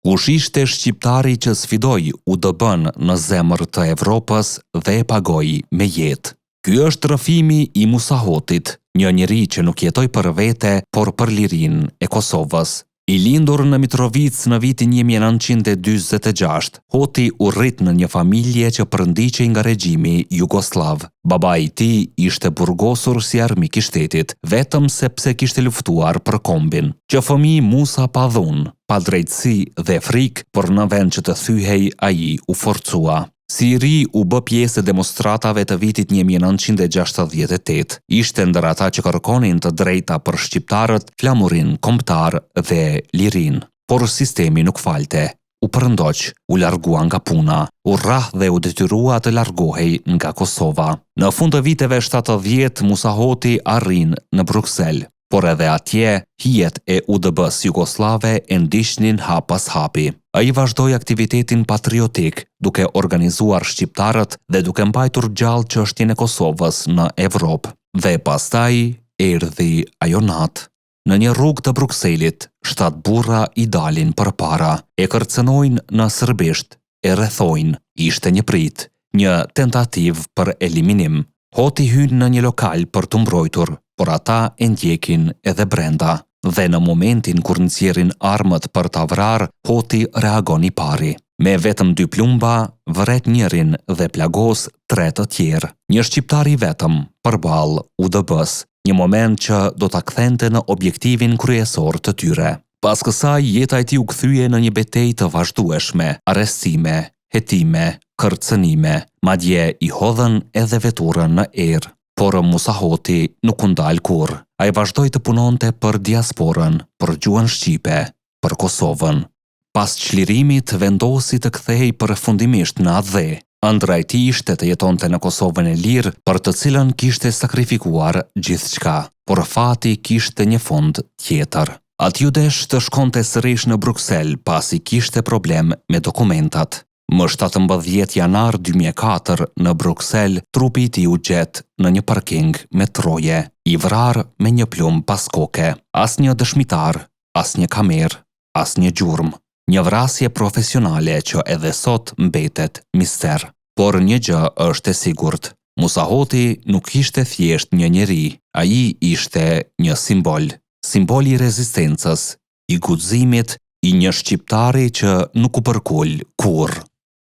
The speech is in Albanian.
Kush ishte shqiptari që sfidoi UDB-n në zemër të Evropës dhe e pagoi me jetë? Ky është rrëfimi i Musa Hotit, një njeri që nuk jetoi për vete, por për lirinë e Kosovës. I lindur në Mitrovic në vitin 1946, Hoti u rrit në një familje që përndiqej nga regjimi Jugoslav. Babai i tij ishte burgosur si armik i shtetit, vetëm sepse kishte luftuar për kombin. Që fëmijë Musa pa dhunë, pa drejtësi dhe frikë, por në vend që të thyhej ai u forcua. Si i ri u bë pjesë e demonstratave të vitit 1968. Ishte ndër ata që kërkonin të drejta për shqiptarët, flamurin kombëtar dhe lirin. Por sistemi nuk falte. U përndoq, u largua nga puna, u rrah dhe u detyrua të largohej nga Kosova. Në fund të viteve 70, Musa Hoti arrin në Bruksel, por edhe atje, hijet e UDB-s jugoslave e ndiqnin hap pas hapi. Ai vazhdoi aktivitetin patriotik, duke organizuar shqiptarët dhe duke mbajtur gjallë çështjen e Kosovës në Evropë. Dhe pastaj erdhi ajo natë. Në një rrugë të Brukselit, 7 burra i dalin përpara, e kërcënojnë në serbisht, e rrethojnë. Ishte një prit, një tentativë për eliminim. Hoti hyn në një lokal për të mbrojtur, por ata e ndjekin edhe brenda. Dhe në momentin kur nxjerrin armët për ta vrarë, Hoti reagon i pari. Me vetëm 2 plumba, vret njërin dhe plagos 3 të tjerë. Një shqiptar i vetëm përballë UDB-s, një moment që do ta kthente në objektivin kryesor të tyre. Pas kësaj, jeta e tij u kthye në një betejë të vazhdueshme, arrestime, hetime, kërcënime, madje i hodhën edhe veturën në erë. Por Musa Hoti nuk u ndal kurrë. Ai vazhdoi të punonte për diasporën, për gjuhën shqipe, për Kosovën. Pas çlirimit vendosi të kthehej përfundimisht në ADH. Ëndra e tij ishte të jetonte në Kosovën e lirë, për të cilën kishte sakrifikuar gjithçka, por fati kishte një fund tjetër. Aty u desh të shkonte sërish në Bruksel pasi kishte problem me dokumentat. Më 17 janar 2004 në Bruksel, trupi i tij u gjet në një parking metroje, i vrarë me një plumb pas koke. Asnjë dëshmitar, asnjë kamerë, asnjë gjurmë. Një vrasje profesionale që edhe sot mbetet mister. Por një gjë është e sigurt. Musa Hoti nuk ishte thjesht një njeri, ai ishte një simbol. Simboli i rezistencës, i guximit, i një shqiptari që nuk u përkul kurrë.